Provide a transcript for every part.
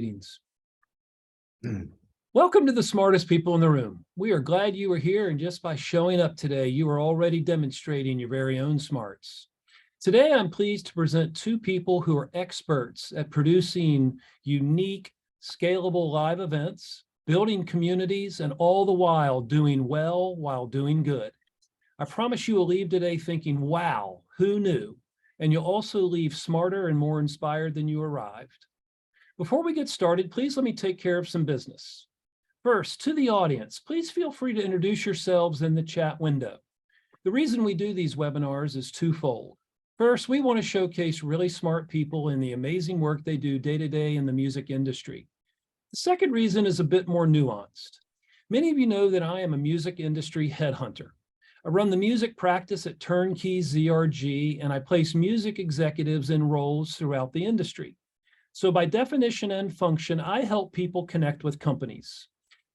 meetings. Welcome to the smartest people in the room. We are glad you are here, and just by showing up today, you are already demonstrating your very own smarts. Today, I'm pleased to present two people who are experts at producing unique, scalable live events, building communities, and all the while doing well while doing good. I promise you will leave today thinking, wow, who knew? And you'll also leave smarter and more inspired than you arrived. Before we get started, please let me take care of some business. First, to the audience, please feel free to introduce yourselves in the chat window. The reason we do these webinars is twofold. First, we want to showcase really smart people and the amazing work they do day to day in the music industry. The second reason is a bit more nuanced. Many of you know that I am a music industry headhunter. I run the music practice at Turnkey ZRG, and I place music executives in roles throughout the industry. So by definition and function, I help people connect with companies.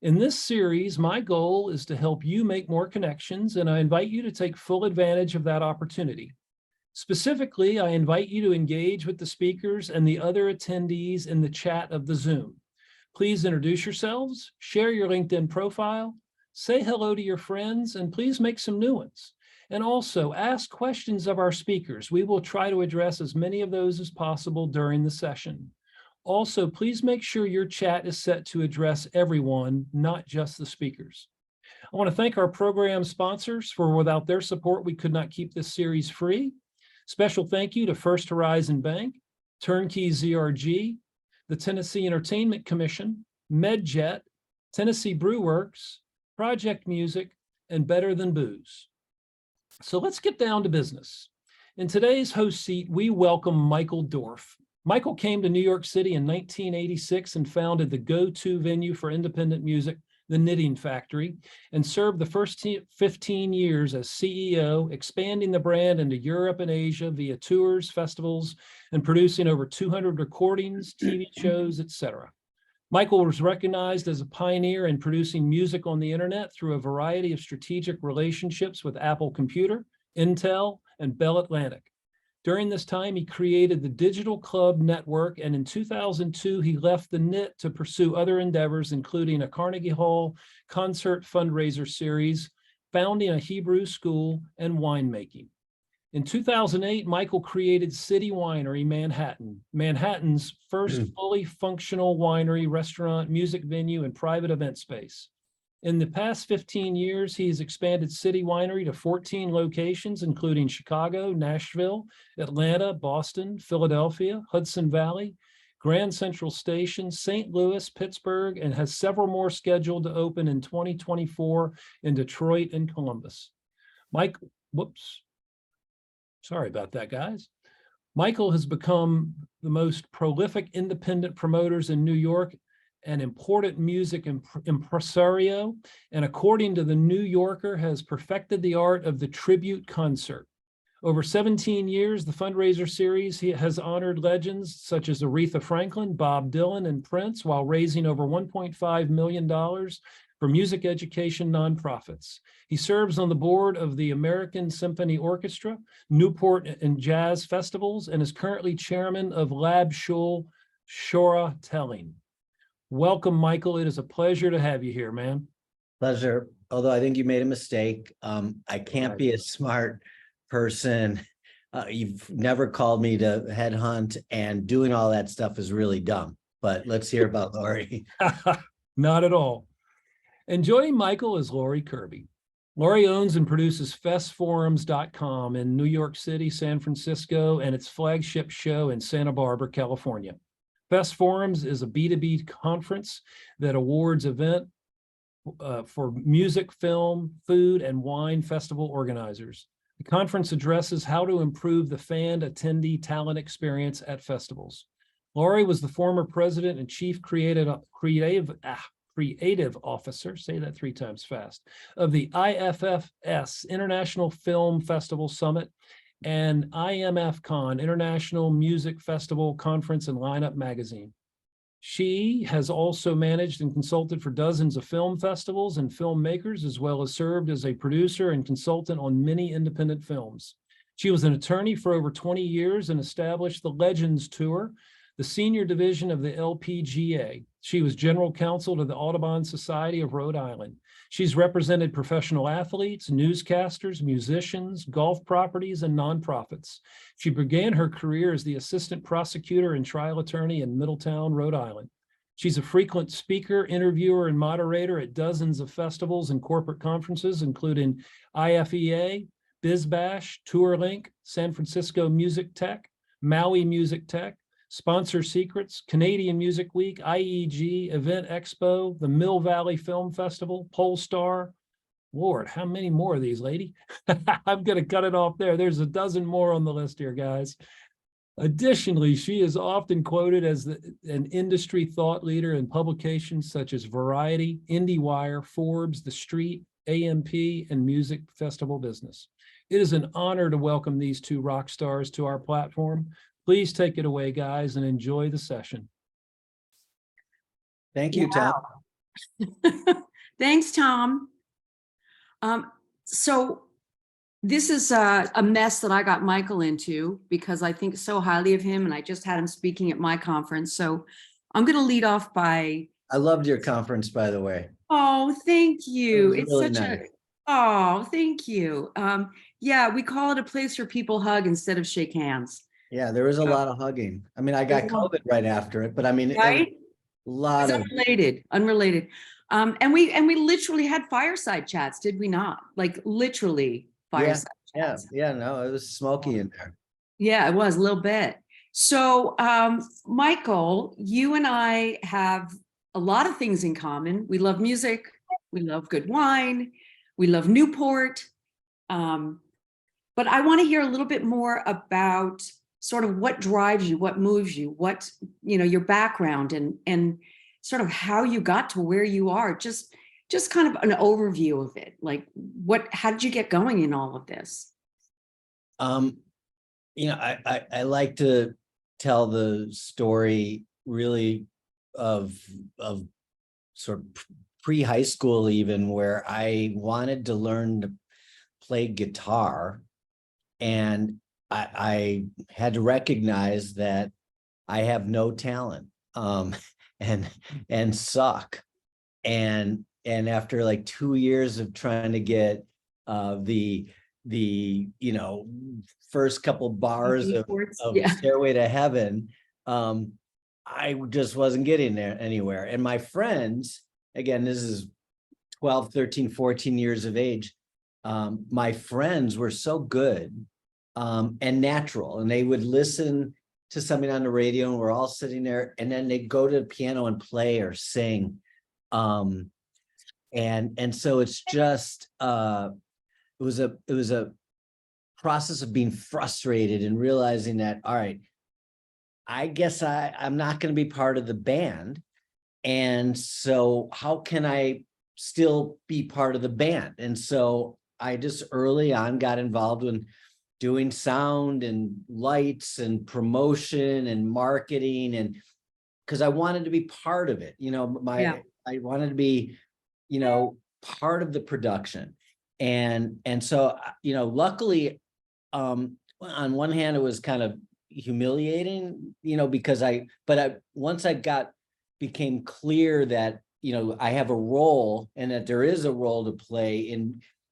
In this series, my goal is to help you make more connections, and I invite you to take full advantage of that opportunity. Specifically, I invite you to engage with the speakers and the other attendees in the chat of the Zoom. Please introduce yourselves, share your LinkedIn profile, say hello to your friends, and please make some new ones. And also ask questions of our speakers. We will try to address as many of those as possible during the session. Also, please make sure your chat is set to address everyone, not just the speakers. I want to thank our program sponsors, for without their support, we could not keep this series free. Special thank you to First Horizon Bank, Turnkey ZRG, the Tennessee Entertainment Commission, MedJet, Tennessee Brew Works, Project Music, and Better Than Booze. So let's get down to business. In today's host seat, we welcome Michael Dorf. Michael came to New York City in 1986 and founded the go-to venue for independent music, the Knitting Factory, and served the first 15 years as CEO, expanding the brand into Europe and Asia via tours, festivals, and producing over 200 recordings, TV shows, etc. Michael was recognized as a pioneer in producing music on the internet through a variety of strategic relationships with Apple Computer, Intel, and Bell Atlantic. During this time, he created the Digital Club Network, and in 2002, he left the NIT to pursue other endeavors, including a Carnegie Hall concert fundraiser series, founding a Hebrew school, and winemaking. In 2008, Michael created City Winery Manhattan, Manhattan's first fully functional winery, restaurant, music venue, and private event space. In the past 15 years, he has expanded City Winery to 14 locations, including Chicago, Nashville, Atlanta, Boston, Philadelphia, Hudson Valley, Grand Central Station, St. Louis, Pittsburgh, and has several more scheduled to open in 2024 in Detroit and Columbus. Sorry about that, guys. Michael has become the most prolific independent promoters in New York, an important music impresario, and according to the New Yorker, has perfected the art of the tribute concert. Over 17 years, the fundraiser series has honored legends such as Aretha Franklin, Bob Dylan, and Prince, while raising over $1.5 million for music education nonprofits. He serves on the board of the American Symphony Orchestra, Newport and Jazz Festivals, and is currently chairman of Lab Shul Shora Telling. Welcome, Michael. It is a pleasure to have you here, man. Pleasure. Although I think you made a mistake. I can't be a smart person. You've never called me to headhunt, and doing all that stuff is really dumb. But let's hear about Laurie. Not at all. And joining Michael is Laurie Kirby. Laurie owns and produces festforums.com in New York City, San Francisco, and its flagship show in Santa Barbara, California. Fest Forums is a B2B conference that awards event for music, film, food, and wine festival organizers. The conference addresses how to improve the fan attendee talent experience at festivals. Laurie was the former president and chief creative officer, say that 3 times fast, of the IFFS, International Film Festival Summit, and IMFCon, International Music Festival Conference and Lineup Magazine. She has also managed and consulted for dozens of film festivals and filmmakers, as well as served as a producer and consultant on many independent films. She was an attorney for over 20 years and established the Legends Tour, the senior division of the LPGA. She was general counsel to the Audubon Society of Rhode Island. She's represented professional athletes, newscasters, musicians, golf properties, and nonprofits. She began her career as the assistant prosecutor and trial attorney in Middletown, Rhode Island. She's a frequent speaker, interviewer, and moderator at dozens of festivals and corporate conferences, including IFEA, BizBash, TourLink, San Francisco Music Tech, Maui Music Tech, Sponsor Secrets, Canadian Music Week, IEG, Event Expo, the Mill Valley Film Festival, Polestar. Lord, how many more of these, lady? I'm going to cut it off there. There's a dozen more on the list here, guys. Additionally, she is often quoted as an industry thought leader in publications such as Variety, IndieWire, Forbes, The Street, AMP, and Music Festival Business. It is an honor to welcome these two rock stars to our platform. Please take it away, guys, and enjoy the session. Thank you, Tom. Thanks, Tom. So this is a mess that I got Michael into because I think so highly of him, and I just had him speaking at my conference. So I'm going to lead off by. I loved your conference, by the way. Oh, thank you. It's really such nice. Oh, thank you. Yeah, we call it a place where people hug instead of shake hands. Yeah, there was a lot of hugging. I mean, I got COVID right after it, but I mean, right? a lot of unrelated. And we literally had fireside chats, did we not? Like literally fireside chats. Yeah, no, it was smoky in there. Yeah, it was a little bit. So, Michael, you and I have a lot of things in common. We love music. We love good wine. We love Newport. But I want to hear a little bit more about sort of what drives you, what moves you, what, your background and sort of how you got to where you are. Just kind of an overview of it. Like how did you get going in all of this? I like to tell the story really of sort of pre-high school, even, where I wanted to learn to play guitar, and I had to recognize that I have no talent, and suck. And after like 2 years of trying to get the first couple bars of Stairway to Heaven, I just wasn't getting there anywhere. And my friends, again, this is 12, 13, 14 years of age. My friends were so good and natural, and they would listen to something on the radio, and we're all sitting there, and then they'd go to the piano and play or sing. And so it's just it was a process of being frustrated and realizing that, all right, I guess I'm not going to be part of the band. And so how can I still be part of the band? And so I just early on got involved in doing sound and lights and promotion and marketing, and because I wanted to be part of it, I wanted to be, part of the production. And so, luckily, on one hand, it was kind of humiliating, because once I became clear that, I have a role, and that there is a role to play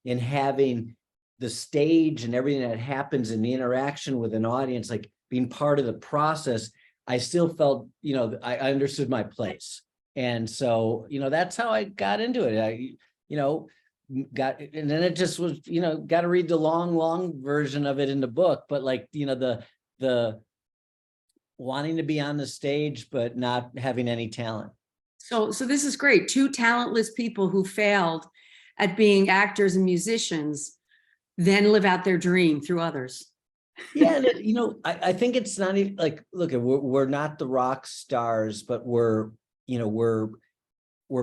in having the stage and everything that happens in the interaction with an audience, like being part of the process, I still felt, I understood my place. And so, that's how I got into it. And then it just was, got to read the long version of it in the book, but like, the wanting to be on the stage, but not having any talent. So this is great. Two talentless people who failed at being actors and musicians, then live out their dream through others. Yeah, I think it's not even like, look, we're not the rock stars, but we're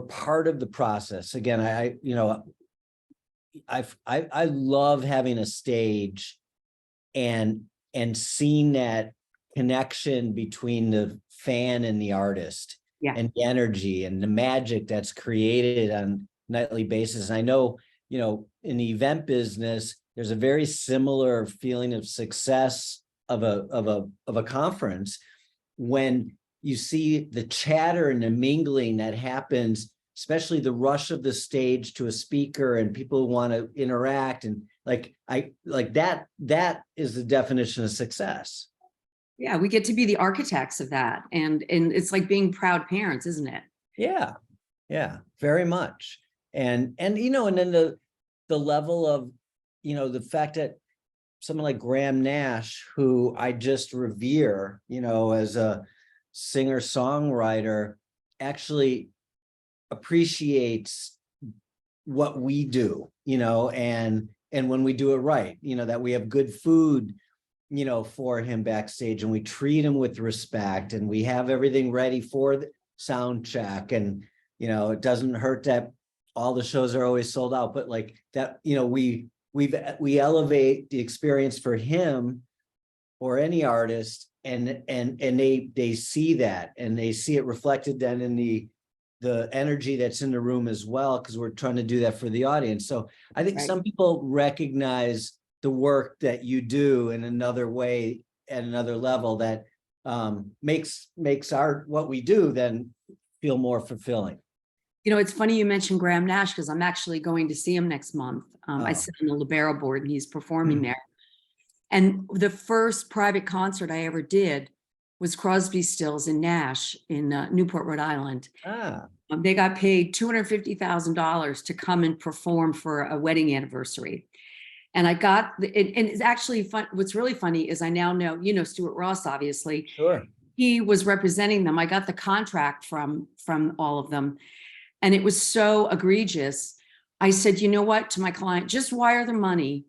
part of the process. Again, I love having a stage and seeing that connection between the fan and the artist, and the energy and the magic that's created on a nightly basis. And I know, in the event business, there's a very similar feeling of success of a conference when you see the chatter and the mingling that happens, especially the rush of the stage to a speaker and people who want to interact, and like that is the definition of success. Yeah, we get to be the architects of that. And it's like being proud parents, isn't it? Yeah, yeah, very much. And you know, and then the level of, you know, the fact that someone like Graham Nash, who I just revere, you know, as a singer-songwriter, actually appreciates what we do, you know, and when we do it right, you know, that we have good food, you know, for him backstage, and we treat him with respect, and we have everything ready for the sound check. And, you know, it doesn't hurt that all the shows are always sold out, but like that, you know, we elevate the experience for him or any artist, and they see that, and they see it reflected then in the energy that's in the room as well, because we're trying to do that for the audience. So I think some people recognize the work that you do in another way, at another level, that makes our what we do then feel more fulfilling. You know, it's funny you mentioned Graham Nash, because I'm actually going to see him next month. I sit on the Libero board and he's performing there. And the first private concert I ever did was Crosby, Stills and Nash in Newport, Rhode Island. They got paid $250,000 to come and perform for a wedding anniversary. And I got, and it's actually fun. What's really funny is I now know, you know, Stuart Ross, obviously. Sure. He was representing them. I got the contract from all of them. And it was so egregious. I said, you know what, to my client, just wire the money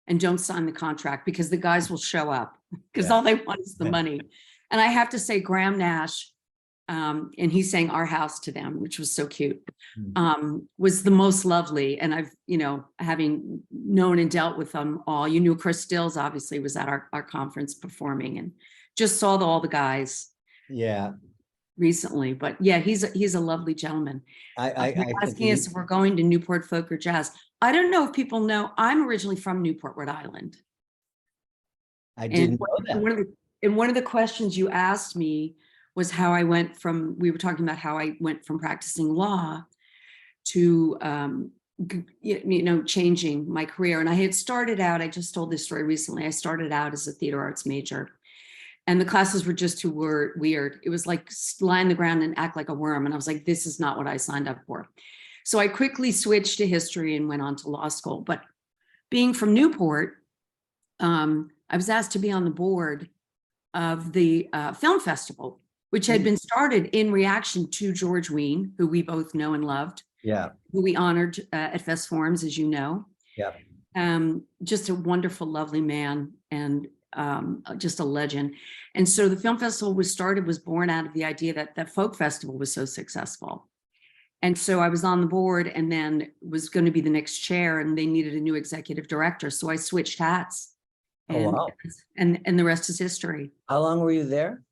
and don't sign the contract, because the guys will show up, because all they want is the money. And I have to say, Graham Nash, and he sang Our House to them, which was so cute, was the most lovely. And I've, you know, having known and dealt with them all, you knew Chris Stills obviously was at our conference performing, and just saw all the guys. Yeah. Recently, but yeah, he's a lovely gentleman. You're asking us if we're going to Newport Folk or Jazz. I don't know if people know, I'm originally from Newport, Rhode Island. I didn't know that. And one of the questions you asked me was how I went from, we were talking about how I went from practicing law to, you know, changing my career. And I had started out, I just told this story recently, I started out as a theater arts major. And the classes were just too weird. It was like lie on the ground and act like a worm. And I was like, this is not what I signed up for. So I quickly switched to history and went on to law school. But being from Newport, I was asked to be on the board of the film festival, which had been started in reaction to George Wein, who we both know and loved. Yeah. Who we honored at Fest Forums, as you know. Yeah. Just a wonderful, lovely man, and just a legend. And so the film festival was born out of the idea that that folk festival was so successful. And so I was on the board, and then was going to be the next chair, and they needed a new executive director. So I switched hats. And, wow. And the rest is history. How long were you there?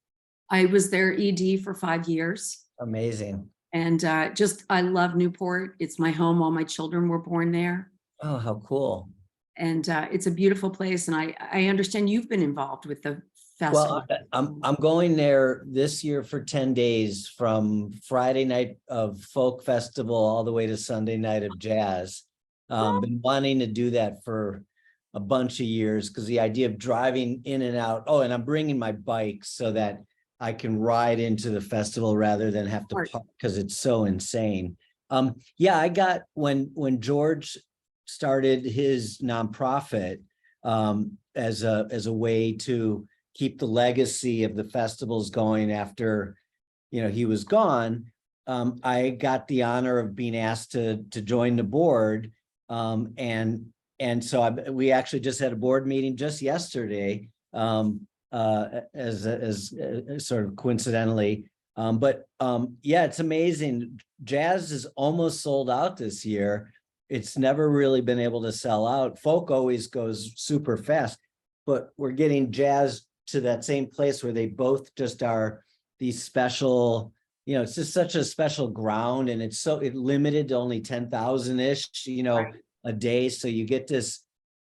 I was their ED for 5 years. Amazing. And I love Newport. It's my home. All my children were born there. Oh, how cool. And it's a beautiful place. And I understand you've been involved with the festival. Well, I'm going there this year for 10 days, from Friday night of folk festival all the way to Sunday night of jazz. Been wanting to do that for a bunch of years, because the idea of driving in and out. Oh, and I'm bringing my bike so that I can ride into the festival rather than have to park, because it's so insane. Yeah, I got when George started his nonprofit as a way to keep the legacy of the festivals going after, you know, he was gone. I got the honor of being asked to join the board, and so we actually just had a board meeting just yesterday, as sort of coincidentally. Yeah, it's amazing. Jazz is almost sold out this year. It's never really been able to sell out. Folk always goes super fast, but we're getting jazz to that same place where they both just are these special, you know, it's just such a special ground, and it's limited to only 10,000-ish, you know, a day. So you get this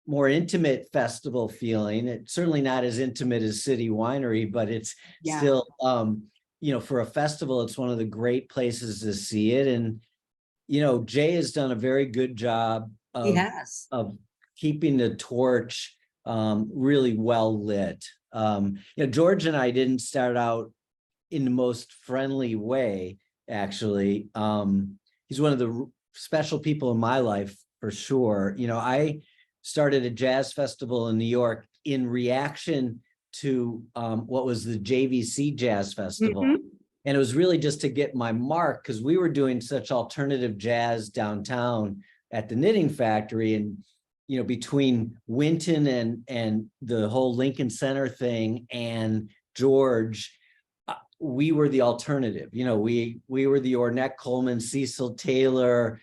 more intimate festival feeling. It's certainly not as intimate as City Winery, but it's Yeah. still, for a festival, it's one of the great places to see it. And, Jay has done a very good job He has. of keeping the torch really well lit. George and I didn't start out in the most friendly way, actually. He's one of the special people in my life for sure. I started a jazz festival in New York in reaction to what was the JVC Jazz Festival. Mhm. And it was really just to get my mark, because we were doing such alternative jazz downtown at the Knitting Factory. And, between Winton and the whole Lincoln Center thing and George, we were the alternative. We were the Ornette Coleman, Cecil Taylor.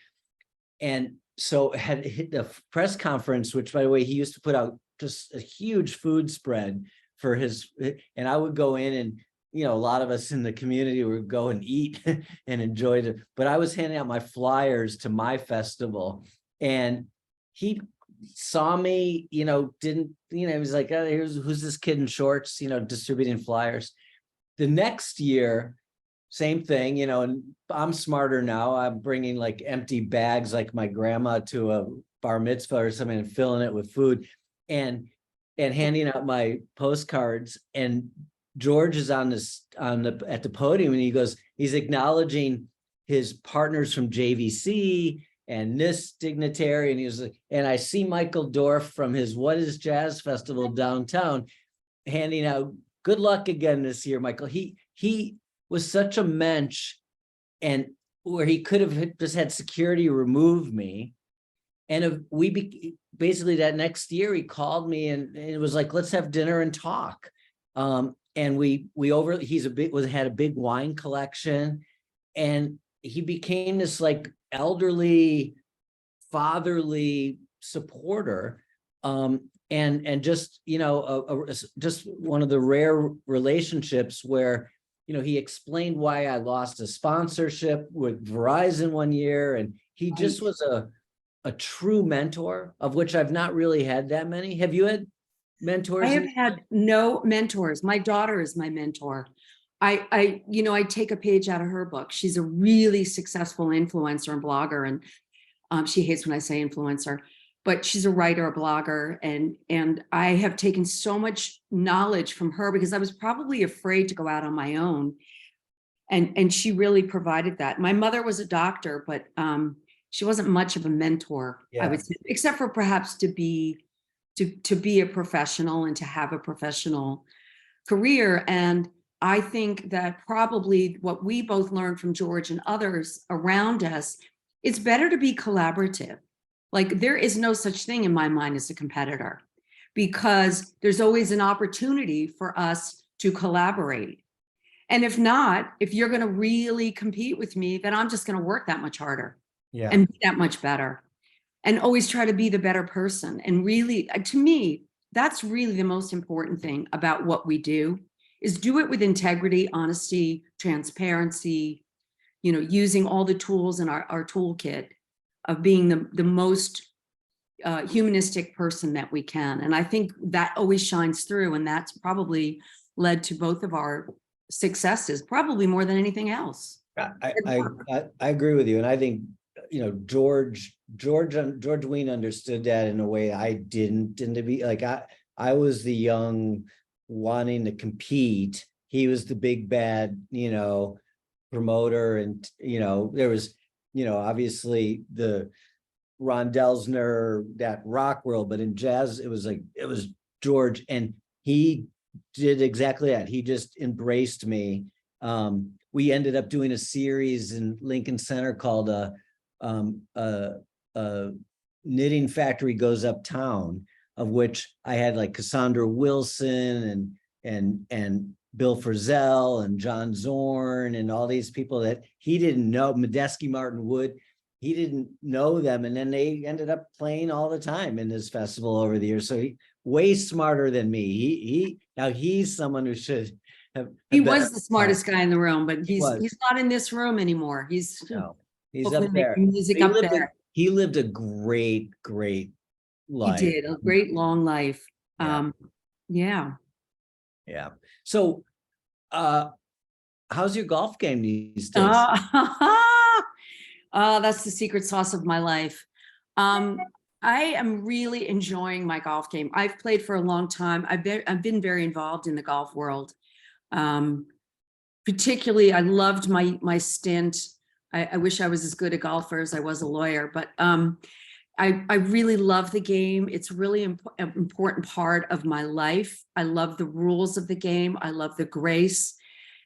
And so had hit the press conference, which, by the way, he used to put out just a huge food spread for his, and I would go in and, a lot of us in the community would go and eat and enjoy it. But I was handing out my flyers to my festival, and he saw me, didn't, he was like, oh, who's this kid in shorts, distributing flyers. The next year, same thing, and I'm smarter now. I'm bringing like empty bags like my grandma to a bar mitzvah or something and filling it with food and handing out my postcards. And George is at the podium, and he's acknowledging his partners from JVC and this dignitary. And he was like, and I see Michael Dorf from his What is Jazz Festival downtown handing out, good luck again this year, Michael. He was such a mensch, and where he could have just had security remove me. And basically that next year he called me and it was like, let's have dinner and talk. And he's had a big wine collection, and he became this like elderly, fatherly supporter. And just, just one of the rare relationships where, he explained why I lost a sponsorship with Verizon one year. And he just was a true mentor, of which I've not really had that many. Have you had mentors? I have had no mentors. My daughter is my mentor. I take a page out of her book. She's a really successful influencer and blogger. And she hates when I say influencer, but she's a writer, a blogger. And I have taken so much knowledge from her because I was probably afraid to go out on my own. And she really provided that. My mother was a doctor, but she wasn't much of a mentor, I would say, except for perhaps to be a professional and to have a professional career. And I think that probably what we both learned from George and others around us, it's better to be collaborative. Like, there is no such thing in my mind as a competitor, because there's always an opportunity for us to collaborate. And if not, if you're going to really compete with me, then I'm just going to work that much harder and be that much better, and always try to be the better person. And really, to me, that's really the most important thing about what we do, is do it with integrity, honesty, transparency, using all the tools in our toolkit of being the most humanistic person that we can. And I think that always shines through. And that's probably led to both of our successes, probably more than anything else. I agree with you. And I think, George Wein understood that in a way I didn't. And to be like, I was the young wanting to compete. He was the big bad, promoter. And, there was, obviously the Ron Delsner, that rock world, but in jazz, it was George, and he did exactly that. He just embraced me. We ended up doing a series in Lincoln Center called Knitting Factory Goes Uptown, of which I had like Cassandra Wilson and Bill Frisell and John Zorn and all these people that he didn't know, Medeski Martin Wood, he didn't know them. And then they ended up playing all the time in this festival over the years. So he way smarter than me. Now he's someone who should have. He was the smartest guy in the room, but he's not in this room anymore. He's up there. Music up there. He lived a great He life. did a great long life. Yeah. Yeah. Yeah. So, how's your golf game these days? That's the secret sauce of my life. I am really enjoying my golf game. I've played for a long time. I've been very involved in the golf world. Um, Particularly, I loved my stint. I wish I was as good a golfer as I was a lawyer, but I really love the game. It's really an important part of my life. I love the rules of the game. I love the grace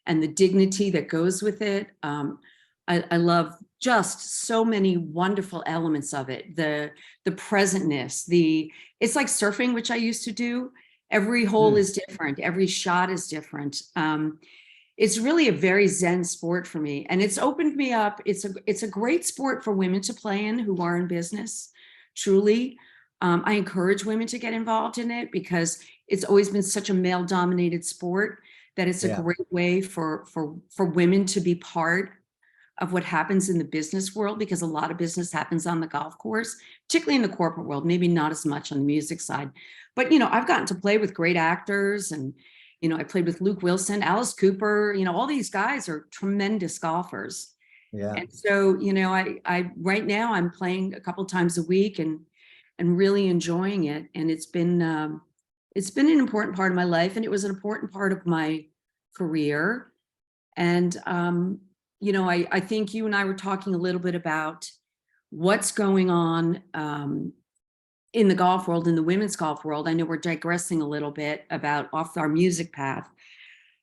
and the dignity that goes with it. I love just so many wonderful elements of it. The presentness, it's like surfing, which I used to do. Every hole is different. Every shot is different. It's really a very zen sport for me, and it's opened me up. It's a great sport for women to play in who are in business. Truly, I encourage women to get involved in it because it's always been such a male-dominated sport that it's a Yeah. great way for women to be part of what happens in the business world, because a lot of business happens on the golf course, particularly in the corporate world, maybe not as much on the music side. But, I've gotten to play with great actors, and, I played with Luke Wilson, Alice Cooper, all these guys are tremendous golfers. Yeah. And so, I right now I'm playing a couple times a week and really enjoying it. And it's been an important part of my life, and it was an important part of my career. And I think you and I were talking a little bit about what's going on in the golf world, in the women's golf world. I know we're digressing a little bit about off our music path,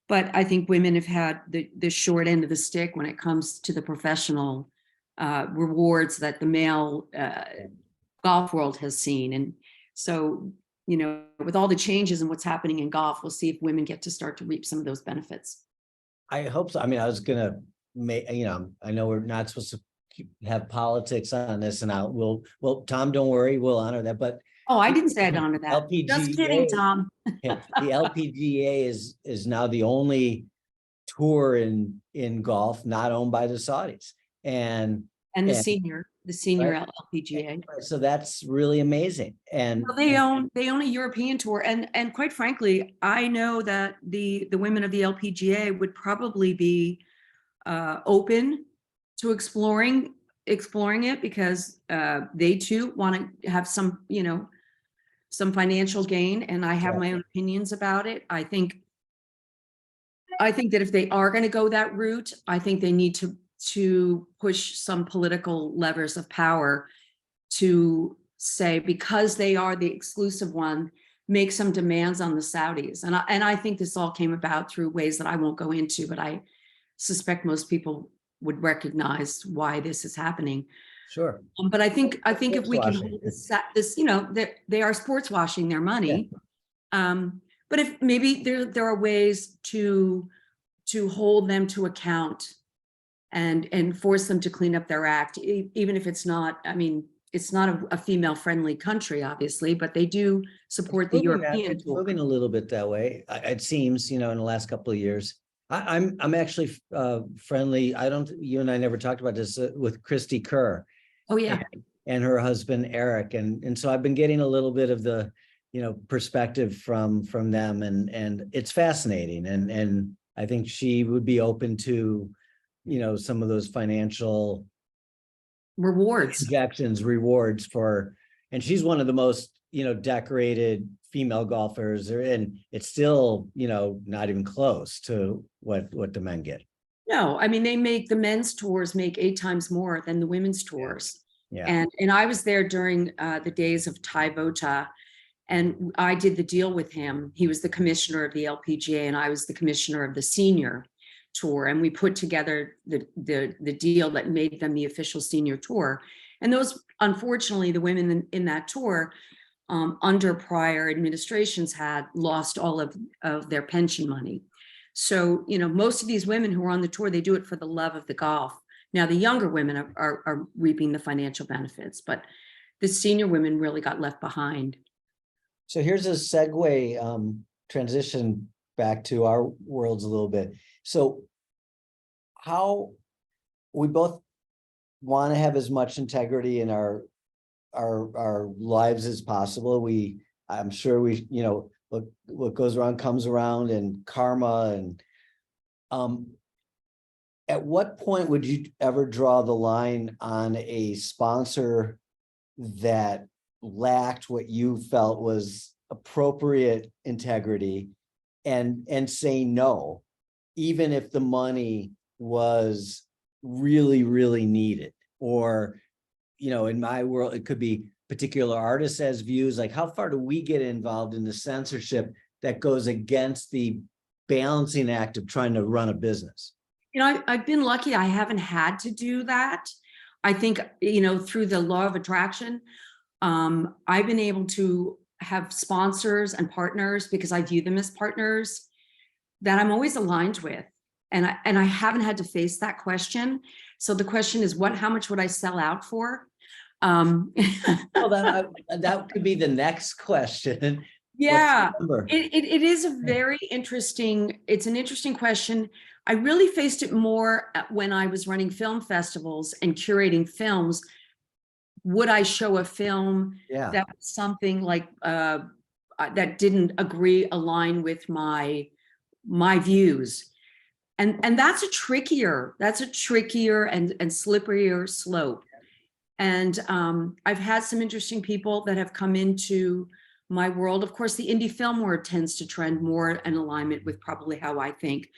but I think women have had the short end of the stick when it comes to the professional rewards that the male golf world has seen. And so, with all the changes and what's happening in golf, we'll see if women get to start to reap some of those benefits. I hope so. I mean, I was gonna make, I know we're not supposed to have politics on this, and well, Tom, don't worry, we'll honor that, but Oh, I didn't say I'd honor that. LPGA, Just kidding, Tom. the LPGA is now the only tour in golf not owned by the Saudis. And The senior right. LPGA. So that's really amazing. And Well, they own a European tour, and quite frankly, I know that the women of the LPGA would probably be open to exploring it, because they too want to have some financial gain, and I have my own opinions about it. I think that if they are going to go that route, I think they need to push some political levers of power to say, because they are the exclusive one, make some demands on the Saudis. And I think this all came about through ways that I won't go into, but I suspect most people would recognize why this is happening. sure. But I think if we can Sports hold this, they are sports washing their money. But if maybe there are ways to hold them to account and force them to clean up their act, even if it's not, it's not a female friendly country, obviously, but they do support the European It's tour. moving a little bit that way. It seems, in the last couple of years. I'm actually friendly. You and I never talked about this with Christy Kerr. Oh yeah. And her husband, Eric. And so I've been getting a little bit of the, perspective from them, and it's fascinating. And I think she would be open to, some of those financial Rewards. rewards and she's one of the most, decorated female golfers, and it's still, not even close to what the men get. No, the men's tours make 8 times more than the women's tours. Yeah. And I was there during the days of Ty Vota, and I did the deal with him. He was the commissioner of the LPGA, and I was the commissioner of the senior tour. And we put together the deal that made them the official senior tour. And those, unfortunately, the women in that tour, under prior administrations, had lost all of their pension money. So, most of these women who are on the tour, they do it for the love of the golf. Now, the younger women are reaping the financial benefits, but the senior women really got left behind. So here's a segue, transition back to our worlds a little bit. So how we both want to have as much integrity in our our lives as possible. I'm sure what goes around comes around, and karma. And at what point would you ever draw the line on a sponsor that lacked what you felt was appropriate integrity, and say no, even if the money was really, really needed? Or, in my world, it could be particular artists as views. Like, how far do we get involved in the censorship that goes against the balancing act of trying to run a business? I've been lucky. I haven't had to do that. I think, through the law of attraction, I've been able to have sponsors and partners, because I view them as partners, that I'm always aligned with. And I haven't had to face that question. So the question is, how much would I sell out for? Well, that could be the next question. Yeah, it is a very interesting, it's an interesting question. I really faced it more when I was running film festivals and curating films. Would I show a film that was something like that didn't align with my views? And that's a trickier and slipperier slope. And I've had some interesting people that have come into my world. Of course, the indie film world tends to trend more in alignment with probably how I think.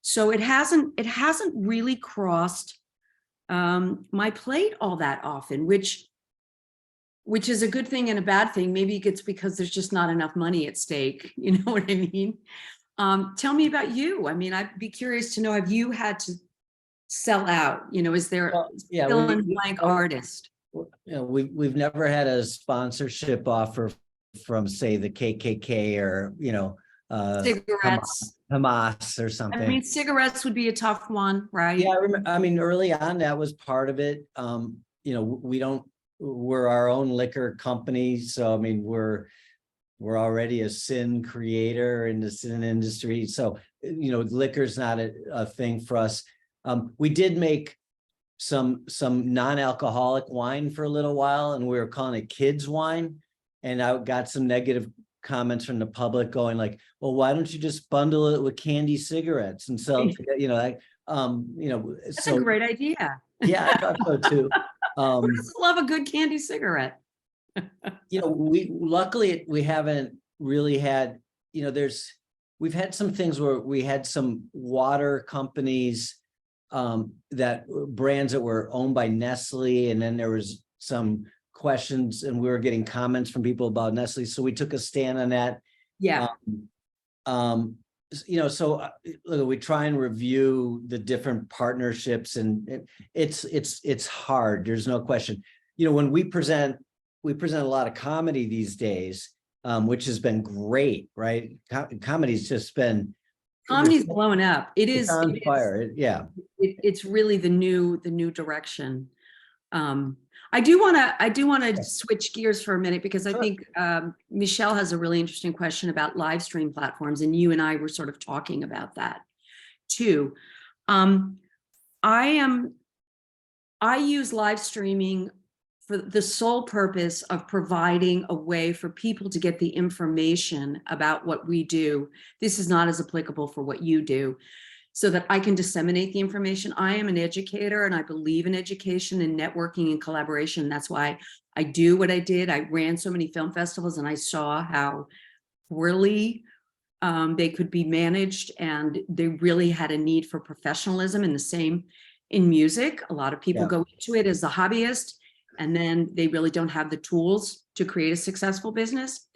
So it hasn't really crossed my plate all that often, which is a good thing and a bad thing. Maybe it's because there's just not enough money at stake. You know what I mean? Tell me about you. I mean, I'd be curious to know, have you had to sell out? Is there fill in blank artist? We've never had a sponsorship offer from, say, the KKK or, cigarettes, Hamas or something. I mean, cigarettes would be a tough one, right? Yeah, I mean, early on, that was part of it. We're our own liquor company. So, I mean, we're already a sin creator in the sin industry. So, liquor's not a thing for us. We did make some non-alcoholic wine for a little while, and we were calling it kids wine. And I got some negative comments from the public going like, well, why don't you just bundle it with candy cigarettes and sell it? That's a great idea. Yeah, I thought so too. Who doesn't love a good candy cigarette? Luckily we haven't really had, we've had some things where we had some water companies, that brands that were owned by Nestle, and then there was some questions and we were getting comments from people about Nestle, so we took a stand on that. Yeah. So look, we try and review the different partnerships, and it's hard. There's no question. When we present a lot of comedy these days, which has been great, right? Comedy's just been. Comedy's blowing up. It's on fire. It's really the new direction. I do want to switch gears for a minute, because I think Michelle has a really interesting question about live stream platforms, and you and I were sort of talking about that too. I use live streaming for the sole purpose of providing a way for people to get the information about what we do. This is not as applicable for what you do, so that I can disseminate the information. I am an educator, and I believe in education and networking and collaboration. That's why I do what I did. I ran so many film festivals, and I saw how poorly they could be managed, and they really had a need for professionalism. And the same in music. A lot of people go into it as a hobbyist, and then they really don't have the tools to create a successful business.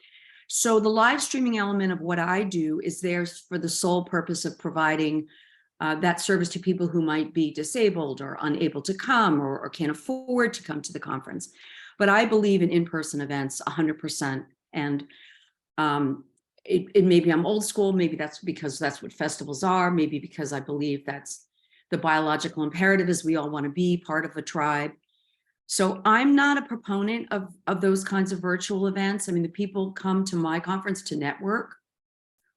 So the live streaming element of what I do is there for the sole purpose of providing that service to people who might be disabled or unable to come, or can't afford to come to the conference. But I believe in in-person events 100%. And it maybe I'm old school, maybe that's because that's what festivals are, maybe because I believe that's the biological imperative, is we all want to be part of a tribe. So I'm not a proponent of those kinds of virtual events. I mean, the people come to my conference to network,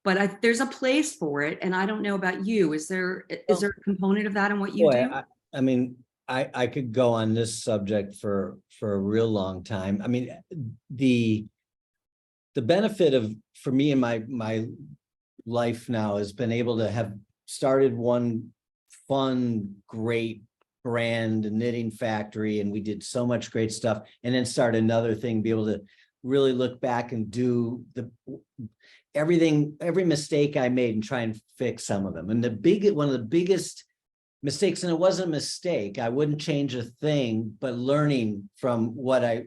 but there's a place for it. And I don't know about you. Is there a component of that in what you do? I mean, I could go on this subject for a real long time. I mean, the benefit of, for me in my life now, has been able to have started one fun, great brand, knitting factory, and we did so much great stuff, and then start another thing, be able to really look back and do every mistake I made and try and fix some of them. And one of the biggest mistakes, and it wasn't a mistake, I wouldn't change a thing, but learning from what I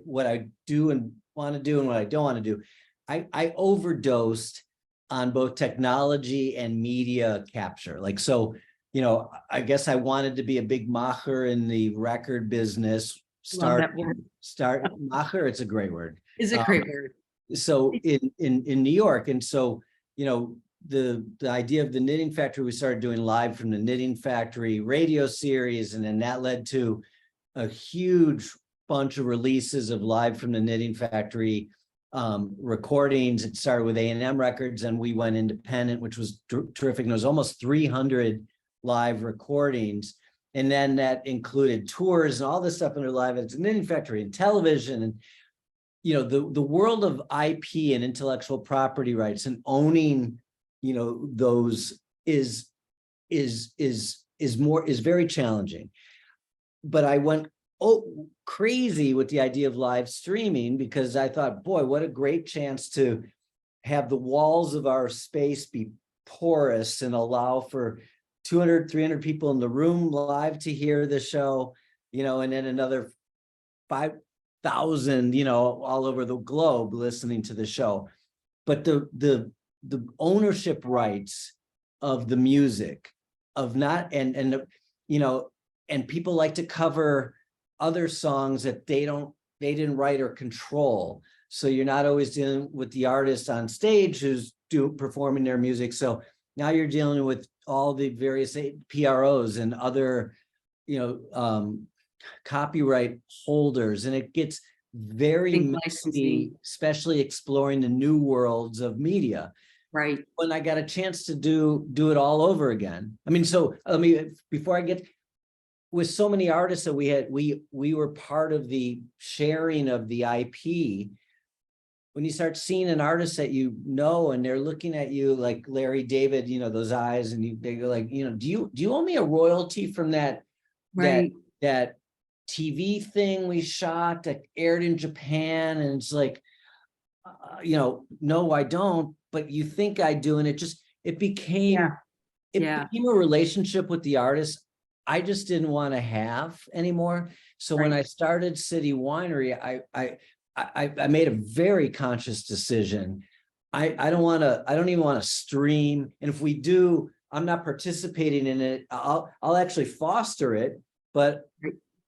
do and want to do and what I don't want to do. I overdosed on both technology and media capture. Like, so, you know, I guess I wanted to be a big macher in the record business. Love that word. Macher, it's a great word. Is a great word. So in New York, and so, you know, the idea of the Knitting Factory, we started doing Live from the Knitting Factory radio series, and then that led to a huge bunch of releases of Live from the Knitting Factory recordings. It started with A&M Records, and we went independent, which was terrific. And it was almost 300 live recordings, and then that included tours and all this stuff under Live at the Knitting Factory and television. And you know, the world of IP and intellectual property rights and owning, you know, those is very challenging. But I went crazy with the idea of live streaming, because I thought, boy, what a great chance to have the walls of our space be porous and allow for 200, 300 people in the room live to hear the show, you know, and then another 5,000, you know, all over the globe listening to the show. But the ownership rights of the music, of not, and you know, and people like to cover other songs that they didn't write or control. So you're not always dealing with the artist on stage who's performing their music. So now you're dealing with all the various PROs and other, you know, copyright holders, and it gets very messy, especially exploring the new worlds of media. Right. When I got a chance to do it all over again. I mean, so let me, before I get, with so many artists that we were part of the sharing of the IP. When you start seeing an artist that you know, and they're looking at you like Larry David, you know, those eyes, and they go like, you know, do you owe me a royalty from that, Right. that TV thing we shot that aired in Japan? And it's like, you know, no, I don't, but you think I do. And it became a relationship with the artist I just didn't want to have anymore. So when I started City Winery, I made a very conscious decision. I don't even want to stream. And if we do, I'm not participating in it. I'll actually foster it, but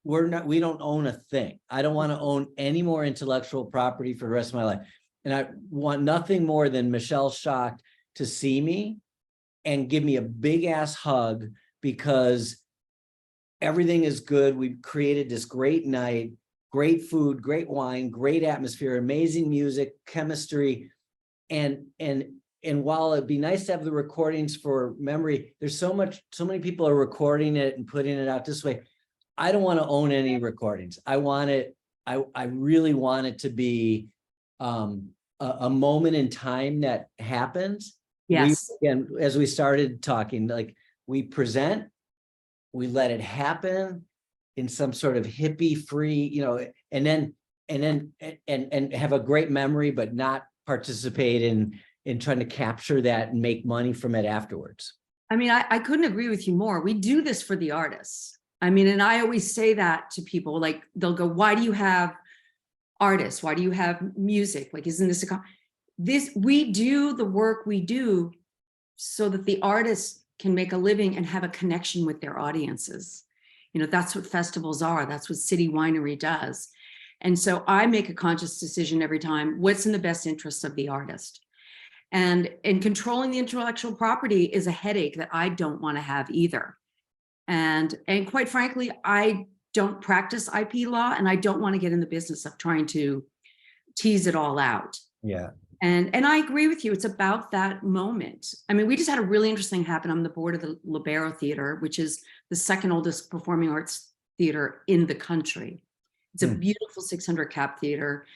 we don't own a thing. I don't want to own any more intellectual property for the rest of my life. And I want nothing more than Michelle Schock to see me and give me a big ass hug, because everything is good. We've created this great night, great food, great wine, great atmosphere, amazing music, chemistry. And while it'd be nice to have the recordings for memory, there's so many people are recording it and putting it out this way. I don't want to own any recordings. I really want it to be a moment in time that happens. Yes. Again, as we started talking, like, we present, we let it happen in some sort of hippie free, you know, and then have a great memory, but not participate in trying to capture that and make money from it afterwards. I mean, I couldn't agree with you more. We do this for the artists. I mean, and I always say that to people, like, they'll go, why do you have artists? Why do you have music? Like, isn't this we do the work we do so that the artists can make a living and have a connection with their audiences. You know, that's what festivals are. That's what City Winery does. And so I make a conscious decision every time, what's in the best interest of the artist? And controlling the intellectual property is a headache that I don't want to have either. And quite frankly, I don't practice IP law, and I don't want to get in the business of trying to tease it all out. Yeah. And I agree with you. It's about that moment. I mean, we just had a really interesting happen. I'm the board of the Libero Theater, which is the second oldest performing arts theater in the country. It's a beautiful 600 cap theater.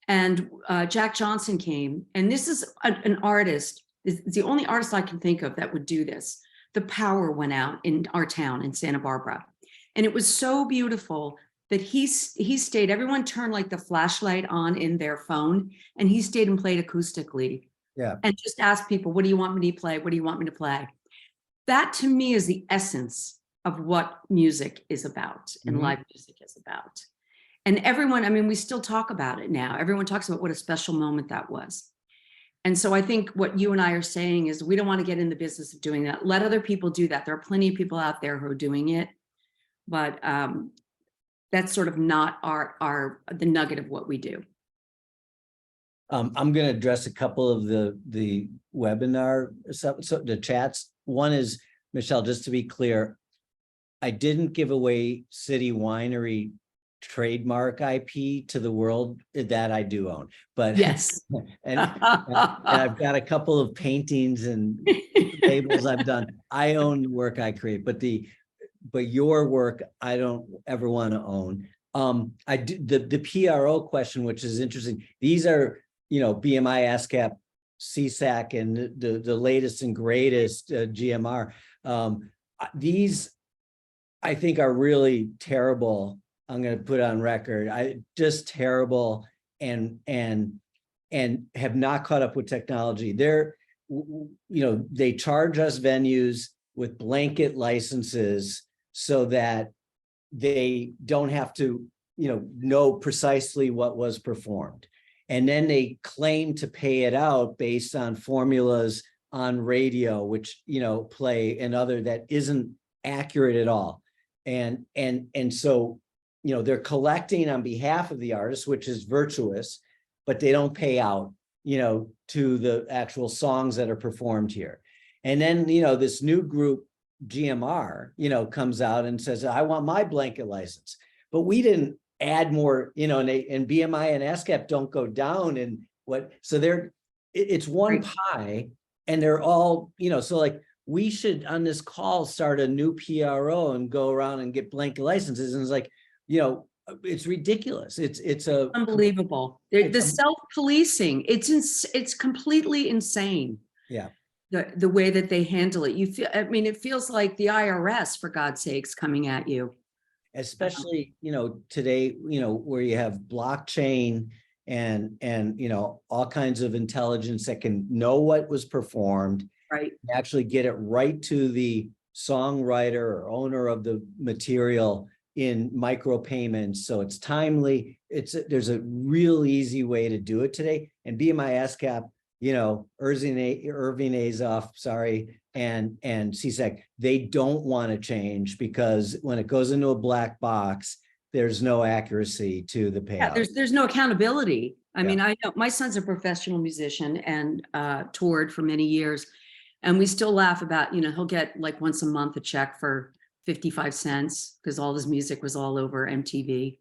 And Jack Johnson came, and this is an artist, it's the only artist I can think of that would do this. The power went out in our town in Santa Barbara. And it was so beautiful that he stayed, everyone turned like the flashlight on in their phone, and he stayed and played acoustically. Yeah. And just asked people, what do you want me to play? What do you want me to play? That to me is the essence of what music is about and live music is about. And everyone, I mean, we still talk about it now. Everyone talks about what a special moment that was. And so I think what you and I are saying is we don't want to get in the business of doing that. Let other people do that. There are plenty of people out there who are doing it, but that's sort of not the nugget of what we do. I'm going to address a couple of the webinar stuff, so the chats. One is, Michelle, just to be clear, I didn't give away City Winery trademark IP to the world. That I do own, but yes, and I've got a couple of paintings and labels I've done. I own the work I create, but your work I don't ever want to own. I do the PRO question, which is interesting. These are, BMI, ASCAP, CSAC, and the latest and greatest GMR. These I think are really terrible. I'm going to put on record. Just terrible and have not caught up with technology. They charge us venues with blanket licenses so that they don't have to, know precisely what was performed. And then they claim to pay it out based on formulas on radio, which, play and other that isn't accurate at all. And so, they're collecting on behalf of the artist, which is virtuous, but they don't pay out, to the actual songs that are performed here. And then, this new group, GMR, comes out and says, I want my blanket license. But we didn't add more, and BMI and ASCAP don't go down. And so it's one pie, and they're all, so like, we should on this call start a new PRO and go around and get blanket licenses. And it's like, it's ridiculous. It's unbelievable. The self-policing, it's completely insane. Yeah. The way that they handle it. It feels like the IRS, for God's sakes, coming at you. Especially, today, where you have blockchain and all kinds of intelligence that can know what was performed, right? Actually get it right to the songwriter or owner of the material in micropayments. So it's timely. There's a real easy way to do it today. And BMI ASCAP, Irving Azoff, sorry, and CSAC, they don't want to change because when it goes into a black box, there's no accuracy to the payout. Yeah, there's no accountability. I mean, I know my son's a professional musician and toured for many years. And we still laugh about, he'll get like once a month a check for 55 cents because all his music was all over MTV.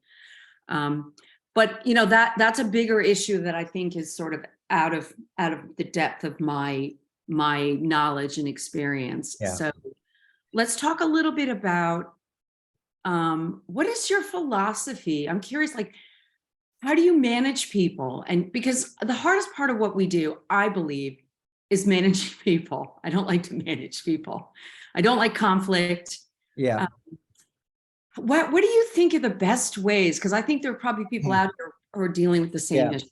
But that's a bigger issue that I think is sort of out of the depth of my knowledge and experience. Yeah. So let's talk a little bit about what is your philosophy? I'm curious, like, how do you manage people? And because the hardest part of what we do, I believe, is managing people. I don't like to manage people. I don't like conflict. Yeah. What do you think are the best ways? Because I think there are probably people out there who are dealing with the same issue.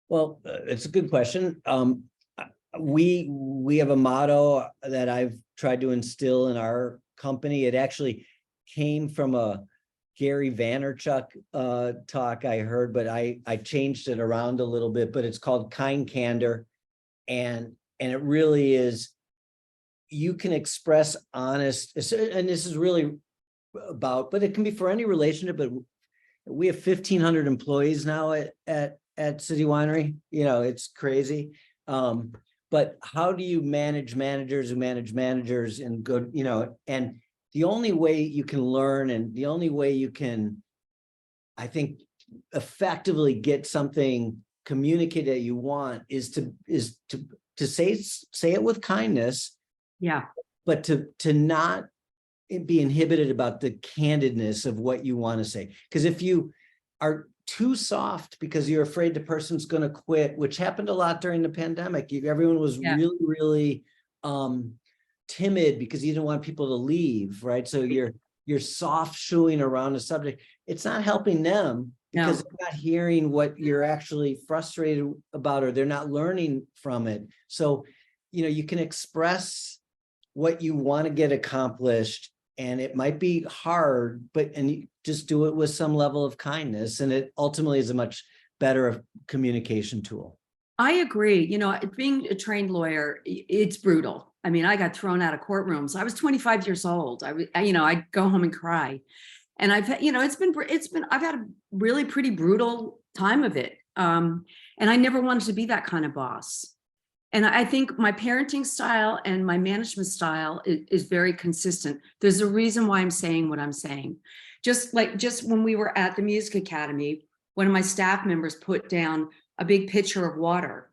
Well, it's a good question. We have a motto that I've tried to instill in our company. It actually came from a Gary Vaynerchuk talk I heard, but I changed it around a little bit, but it's called kind candor. And it really is, you can express honest, and this is really about, but it can be for any relationship, but we have 1,500 employees now at City Winery. It's crazy. But how do you manage managers who manage managers and good, and the only way you can learn and the only way you can, I think, effectively get something communicated that you want is to say it with kindness. Yeah. But to not be inhibited about the candidness of what you want to say. Because if you are too soft because you're afraid the person's going to quit, which happened a lot during the pandemic, everyone was really timid because you didn't want people to leave, right? So you're soft shoeing around a subject. It's not helping them because they're not hearing what you're actually frustrated about, or they're not learning from it. So, you can express what you want to get accomplished, and it might be hard, and you just do it with some level of kindness, and it ultimately is a much better communication tool. I agree. Being a trained lawyer, it's brutal. I mean, I got thrown out of courtrooms. I was 25 years old. I'd go home and cry. And I've had, I've had a really pretty brutal time of it. And I never wanted to be that kind of boss. And I think my parenting style and my management style is very consistent. There's a reason why I'm saying what I'm saying. Just when we were at the music academy, one of my staff members put down a big pitcher of water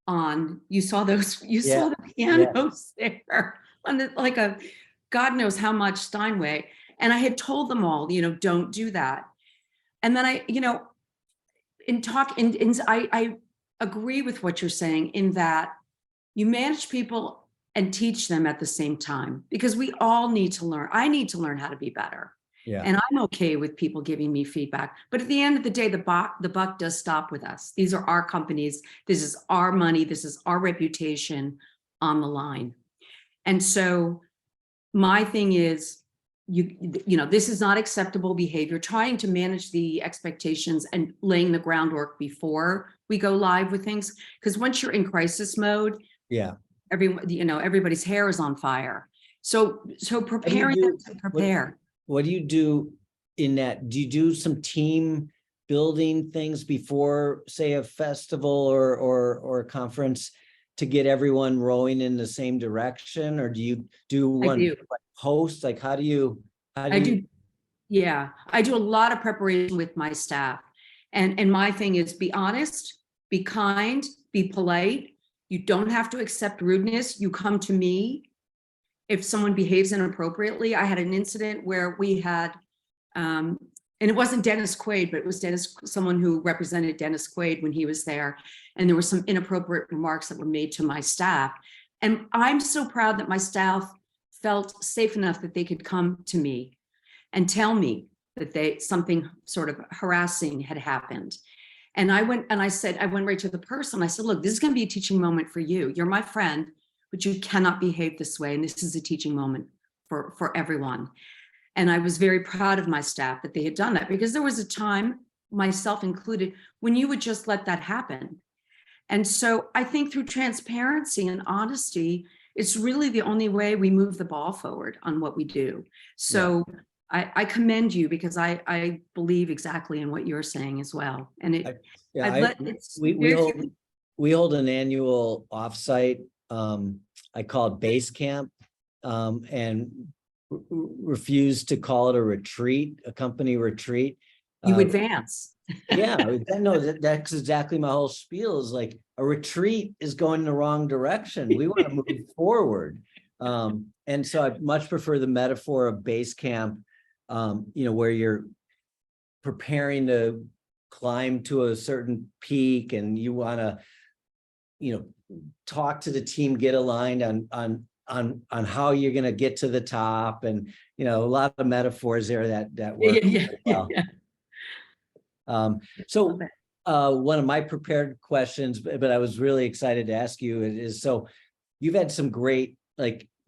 on, saw the pianos there on like a, God knows how much Steinway. And I had told them all, don't do that. And then I agree with what you're saying in that you manage people and teach them at the same time, because we all need to learn. I need to learn how to be better. Yeah. And I'm okay with people giving me feedback. But at the end of the day, the buck does stop with us. These are our companies. This is our money. This is our reputation on the line. And so my thing is, this is not acceptable behavior. Trying to manage the expectations and laying the groundwork before we go live with things. Because once you're in crisis mode, everybody's hair is on fire. So preparing them to prepare. What do you do in that? Do you do some team building things before, say, a festival or a conference to get everyone rowing in the same direction? Or do you do one host? Like, how do you? I do a lot of preparation with my staff. And my thing is, be honest, be kind, be polite. You don't have to accept rudeness. You come to me if someone behaves inappropriately. I had an incident where we had, and it wasn't Dennis Quaid, but it was someone who represented Dennis Quaid when he was there. And there were some inappropriate remarks that were made to my staff. And I'm so proud that my staff felt safe enough that they could come to me and tell me that something sort of harassing had happened. And I went right to the person. I said, look, this is going to be a teaching moment for you. You're my friend, but you cannot behave this way. And this is a teaching moment for everyone. And I was very proud of my staff that they had done that, because there was a time, myself included, when you would just let that happen. And so I think through transparency and honesty, it's really the only way we move the ball forward on what we do. So I commend you, because I believe exactly in what you're saying as well. And we hold an annual offsite. I call it base camp, and refuse to call it a retreat, a company retreat. You advance. That's exactly my whole spiel, is like, a retreat is going the wrong direction. We want to move forward. And so I much prefer the metaphor of base camp, where you're preparing to climb to a certain peak, and you want to, talk to the team, get aligned on how you're going to get to the top. And, a lot of metaphors there that work. So one of my prepared questions, but I was really excited to ask you is, so you've had some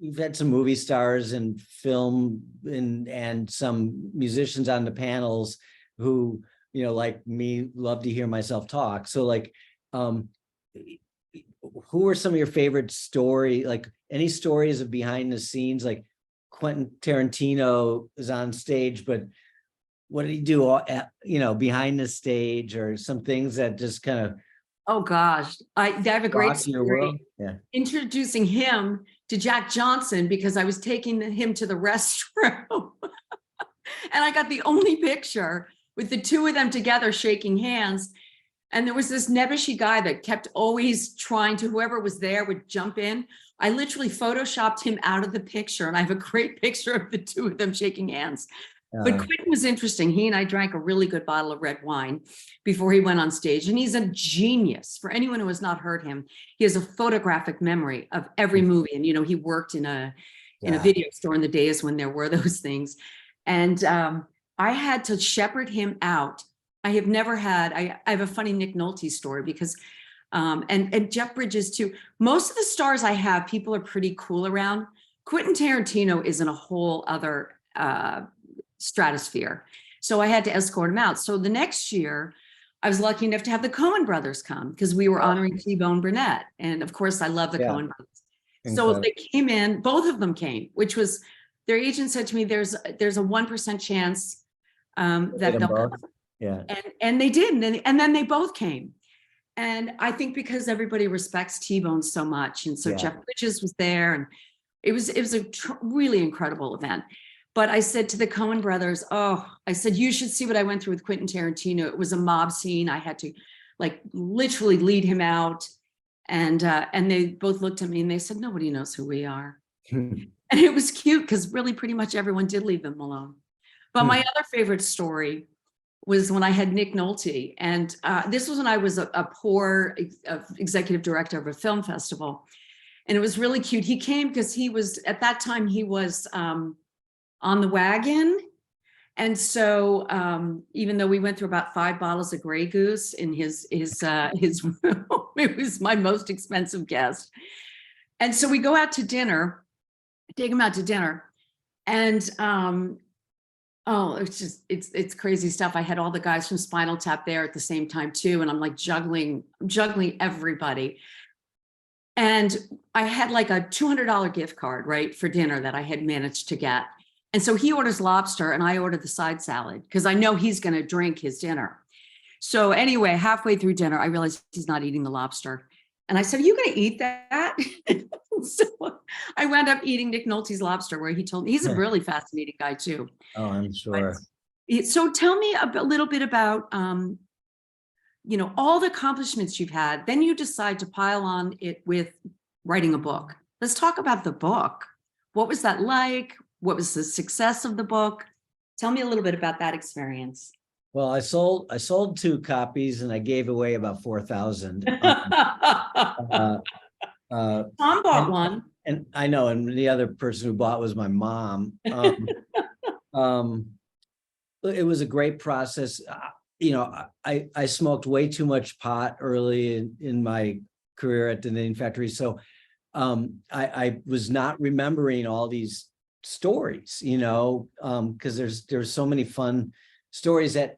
you've had some movie stars and film and some musicians on the panels who, like me, love to hear myself talk. So who are some of your favorite any stories of behind the scenes? Like Quentin Tarantino is on stage, but what did he do, behind the stage, or some things that just kind of, oh gosh, I have a great story. Introducing him to Jack Johnson, because I was taking him to the restroom and I got the only picture with the two of them together shaking hands. And there was this nebbishy guy that kept always trying to, whoever was there would jump in. I literally photoshopped him out of the picture, and I have a great picture of the two of them shaking hands. But Quentin was interesting. He and I drank a really good bottle of red wine before he went on stage. And he's a genius. For anyone who has not heard him, he has a photographic memory of every movie. And, he worked in a video store in the days when there were those things. And I had to shepherd him out. I have never had, I have a funny Nick Nolte story because, and Jeff Bridges too. Most of the stars I have, people are pretty cool around. Quentin Tarantino is in a whole other stratosphere. So I had to escort him out. So the next year, I was lucky enough to have the Coen brothers come because we were honoring T-Bone Burnett. And of course, I love the Coen brothers. So they came in, both of them came, which was, their agent said to me, there's a 1% chance that they'll come. Yeah. And they did. And then they both came. And I think because everybody respects T-Bone so much. And so Jeff Bridges was there, and it was a really incredible event. But I said to the Coen brothers, I said, you should see what I went through with Quentin Tarantino. It was a mob scene. I had to literally lead him out. And they both looked at me and they said, nobody knows who we are. And it was cute because really pretty much everyone did leave them alone. But my other favorite story was when I had Nick Nolte. And this was when I was a poor executive director of a film festival. And it was really cute. He came because he was, at that time, he was on the wagon. And so even though we went through about 5 bottles of Grey Goose in his room, it was my most expensive guest. And so we go out to dinner, take him out to dinner. And it's crazy stuff. I had all the guys from Spinal Tap there at the same time too. And I'm like juggling everybody. And I had like a $200 gift card, right, for dinner that I had managed to get. And so he orders lobster and I ordered the side salad because I know he's going to drink his dinner. So anyway, halfway through dinner, I realized he's not eating the lobster. And I said, are you going to eat that? So I wound up eating Nick Nolte's lobster, where he told me he's a really fascinating guy too. Oh, I'm sure. So tell me a little bit about, all the accomplishments you've had. Then you decide to pile on it with writing a book. Let's talk about the book. What was that like? What was the success of the book? Tell me a little bit about that experience. Well, I sold 2 copies and I gave away about 4,000. Tom bought one. And I know, and the other person who bought was my mom. It was a great process. I smoked way too much pot early in my career at the knitting factory. So I was not remembering all these stories, because there's so many fun stories that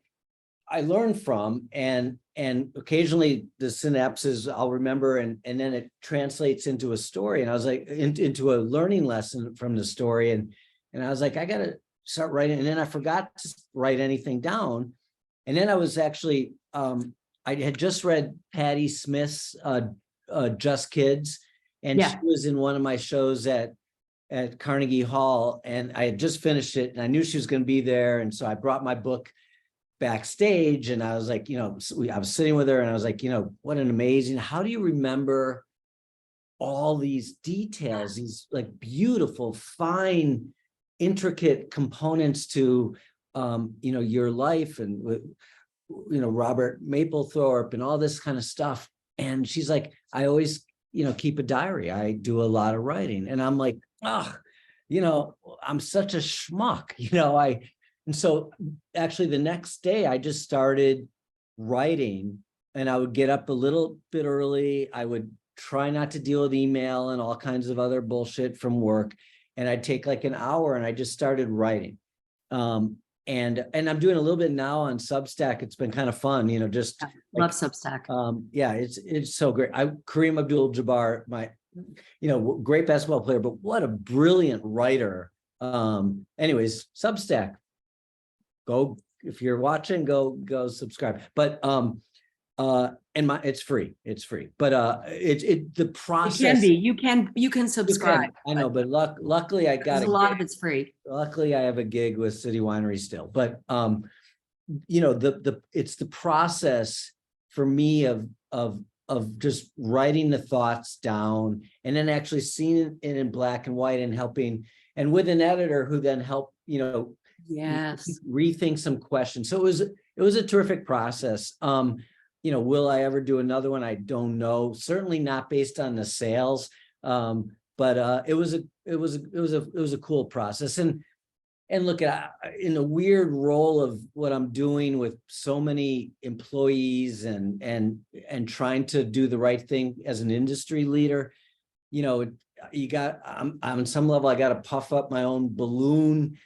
I learned from, and occasionally the synapses I'll remember, and then it translates into a story. And I was like, into a learning lesson from the story. And I was like, I got to start writing. And then I forgot to write anything down. And then I was actually, I had just read Patti Smith's Just Kids. And she was in one of my shows at Carnegie Hall, and I had just finished it and I knew she was going to be there. And so I brought my book backstage and I was like, I was sitting with her and I was like, what an amazing, how do you remember all these details, these like beautiful, fine, intricate components to, your life, and, Robert Mapplethorpe and all this kind of stuff. And she's like, I always, keep a diary. I do a lot of writing. And I'm like, I'm such a schmuck, and so actually the next day I just started writing, and I would get up a little bit early. I would try not to deal with email and all kinds of other bullshit from work. And I'd take like an hour and I just started writing. And I'm doing a little bit now on Substack. It's been kind of fun, just love Substack. It's so great. Kareem Abdul-Jabbar, my great basketball player, but what a brilliant writer. Anyways, Substack, go, if you're watching, go subscribe. But it's free, but the process you can subscribe. I know, but luckily I got a lot of it's free. Luckily I have a gig with City Winery still, but it's the process for me of just writing the thoughts down and then actually seeing it in black and white and helping, and with an editor who then helped, Yes. rethink some questions. So it was a terrific process. Will I ever do another one? I don't know. Certainly not based on the sales. But it was a cool process. And look at in a weird role of what I'm doing with so many employees and trying to do the right thing as an industry leader. I'm on some level, I got to puff up my own balloon,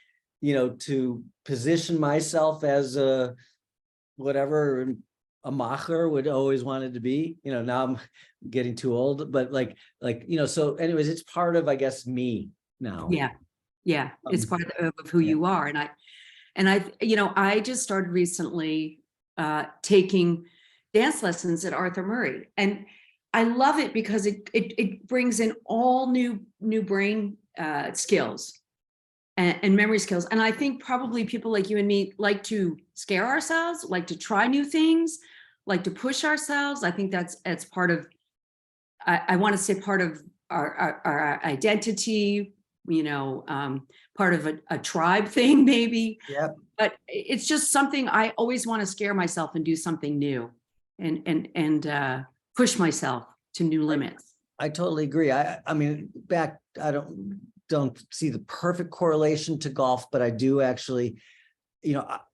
to position myself as a macher would always wanted to be. Now I'm getting too old, but so anyways, it's part of, I guess, me now. Yeah, it's part of who you are. And I just started recently taking dance lessons at Arthur Murray, and I love it because it brings in all new brain skills and memory skills. And I think probably people like you and me like to scare ourselves, like to try new things, like to push ourselves. I think it's part of, I want to say part of our identity, part of a tribe thing, maybe. Yep. But it's just something I always want to scare myself and do something new and push myself to new limits. I totally agree. I mean, I don't see the perfect correlation to golf, but I do actually,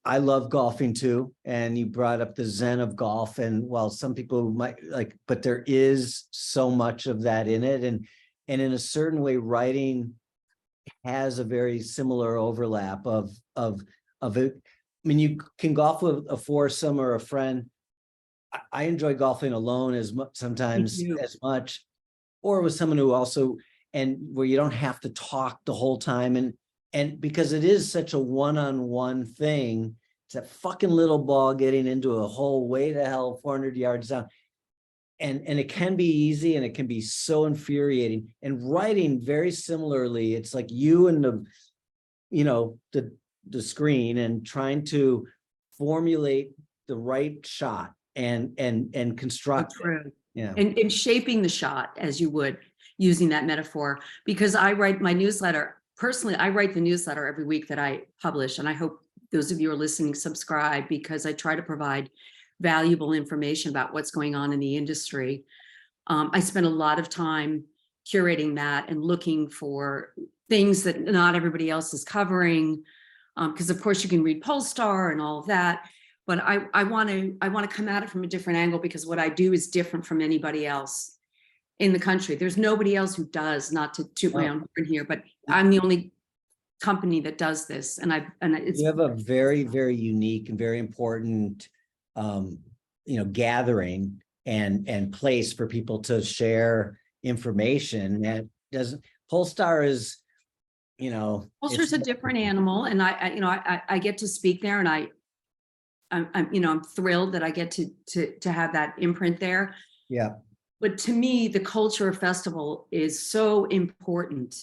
I love golfing too. And you brought up the zen of golf, and while some people might but there is so much of that in it. And in a certain way, writing has a very similar overlap of it. I mean, you can golf with a foursome or a friend. I enjoy golfing alone sometimes as much, or with someone who also, and where you don't have to talk the whole time. And because it is such a one-on-one thing, it's that fucking little ball getting into a hole way the hell 400 yards down. And it can be easy, and it can be so infuriating. And writing, very similarly, it's like you and the screen, and trying to formulate the right shot and construct it. Yeah. And shaping the shot as you would, using that metaphor, because I write my newsletter. Personally, I write the newsletter every week that I publish, and I hope those of you who are listening subscribe, because I try to provide valuable information about what's going on in the industry. I spend a lot of time curating that and looking for things that not everybody else is covering, because of course you can read Polestar and all of that, but I want to come at it from a different angle, because what I do is different from anybody else in the country. There's nobody else who does, not to toot my own horn here, but I'm the only company that does this. And you have a very, very unique and very important gathering and place for people to share information that doesn't. Polestar is, Polestar's a different animal, and I get to speak there, and I'm thrilled that I get to have that imprint there. Yeah. But to me, the culture of festival is so important,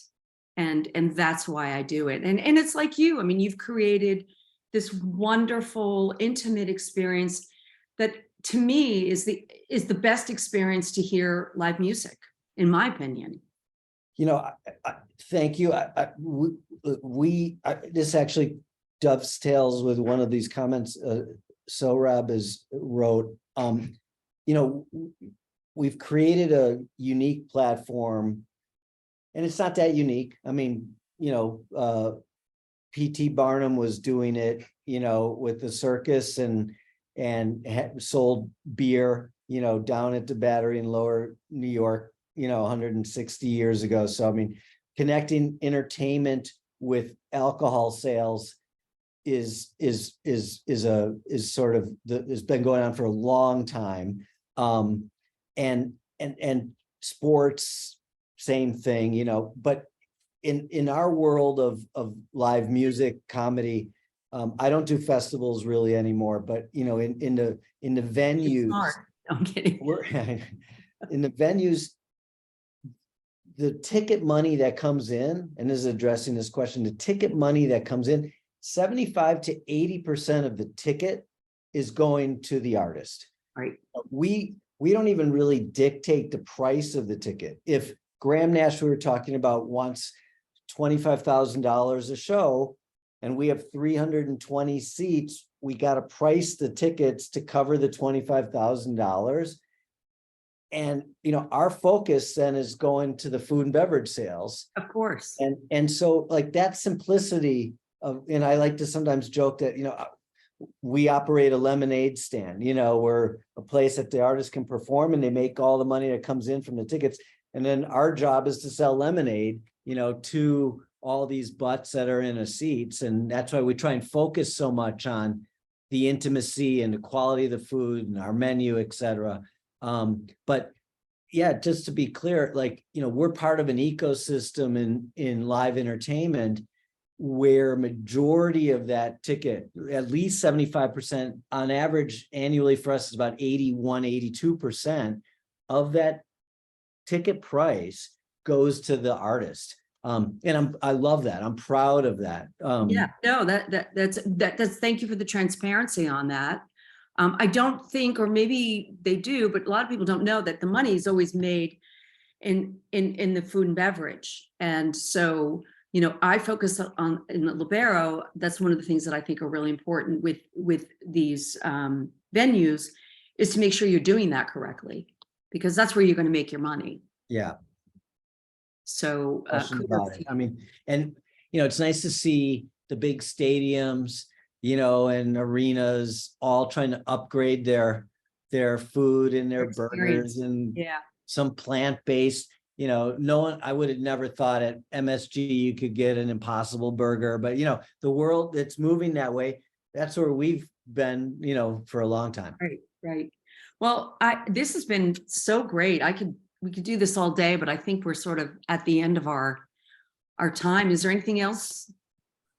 and that's why I do it. And it's like you. I mean, you've created this wonderful, intimate experience that, to me, is the best experience to hear live music, in my opinion. Thank you. This actually dovetails with one of these comments Sohrab wrote. We've created a unique platform, and it's not that unique. I mean, P.T. Barnum was doing it, with the circus and sold beer, down at the Battery in Lower New York, 160 years ago. So, I mean, connecting entertainment with alcohol sales is sort of has been going on for a long time. And sports, same thing, but in our world of live music, comedy, I don't do festivals really anymore, but in the venues, I'm kidding. In the venues, the ticket money that comes in, and this is addressing this question, the ticket money that comes in, 75 to 80% of the ticket is going to the artist. Right. We don't even really dictate the price of the ticket. If Graham Nash, we were talking about, wants $25,000 a show, and we have 320 seats, we got to price the tickets to cover the $25,000. And, our focus then is going to the food and beverage sales. Of course. And so like that simplicity of, and I like to sometimes joke that, we operate a lemonade stand, we're a place that the artists can perform and they make all the money that comes in from the tickets. And then our job is to sell lemonade, to all these butts that are in the seats. And that's why we try and focus so much on the intimacy and the quality of the food and our menu, et cetera. But yeah, just to be clear, like, we're part of an ecosystem in live entertainment where majority of that ticket, at least 75% on average annually for us, is about 81, 82% of that ticket price goes to the artist. And I love that. I'm proud of that. Yeah, no, that's thank you for the transparency on that. I don't think, or maybe they do, but a lot of people don't know that the money is always made in the food and beverage. And so, I focus on in the Libero. That's one of the things that I think are really important with these venues, is to make sure you're doing that correctly, because that's where you're going to make your money. Yeah. So About it. I mean, and it's nice to see the big stadiums, and arenas all trying to upgrade their food and their burgers and some plant-based. No one, I would have never thought at MSG you could get an Impossible Burger, but the world that's moving that way, that's where we've been, for a long time. Right. Well, this has been so great. We could do this all day, but I think we're sort of at the end of our time. Is there anything else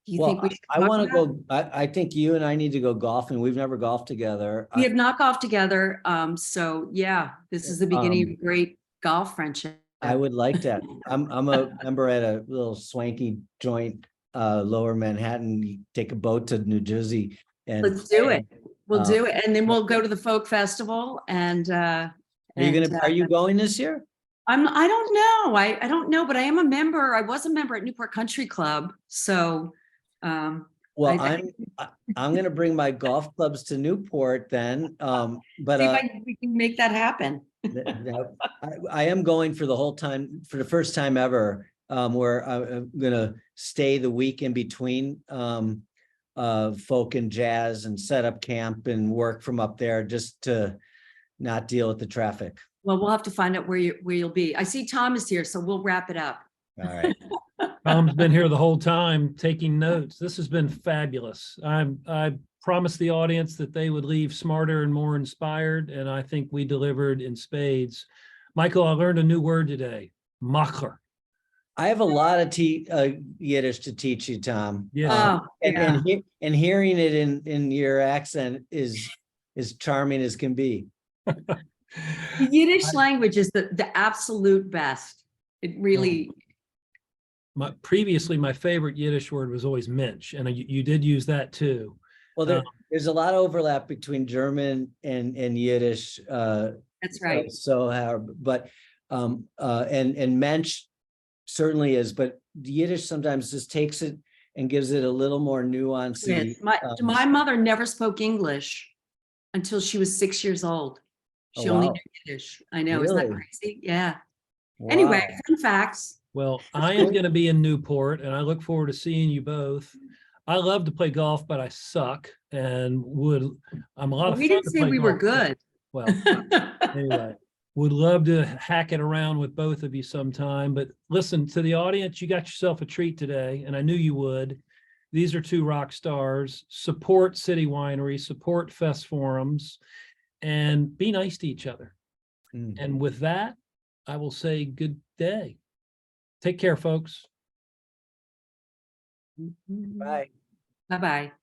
you think we should I want to about? go, I think you and I need to go golfing. We've never golfed together. We have not golfed together. So yeah, this is the beginning of a great golf friendship. I would like that. I'm a member at a little swanky joint, lower Manhattan. You take a boat to New Jersey and Let's do it. We'll do it. And then we'll go to the folk festival and are you going this year? I don't know. I don't know, but I am a member. I was a member at Newport Country Club. So well, I'm going to bring my golf clubs to Newport then. But see if we can make that happen. I am going for the whole time, for the first time ever, where I'm going to stay the week in between folk and jazz and set up camp and work from up there just to not deal with the traffic. Well, we'll have to find out where you'll be. I see Tom is here, so we'll wrap it up. All right. Tom's been here the whole time taking notes. This has been fabulous. I promised the audience that they would leave smarter and more inspired, and I think we delivered in spades. Michael, I learned a new word today, macher. I have a lot of Yiddish to teach you, Tom. Yeah. And hearing it in your accent is charming as can be. The Yiddish language is the absolute best. It really. Previously, my favorite Yiddish word was always Mensch, and you did use that too. Well, there's a lot of overlap between German and Yiddish. That's right. And Mensch certainly is, but Yiddish sometimes just takes it and gives it a little more nuance. Yes. My mother never spoke English until she was 6 years old. She only knew Yiddish. I know. Really? Isn't that crazy? Yeah. Wow. Anyway, fun facts. Well, I am going to be in Newport, and I look forward to seeing you both. I love to play golf, but I suck, and I'm a lot of fun. We didn't say we were good. Well, anyway, would love to hack it around with both of you sometime. But listen, to the audience, you got yourself a treat today, and I knew you would. These are two rock stars. Support City Winery, support Fest Forums, and be nice to each other. And with that, I will say good day. Take care, folks. Bye. Bye-bye.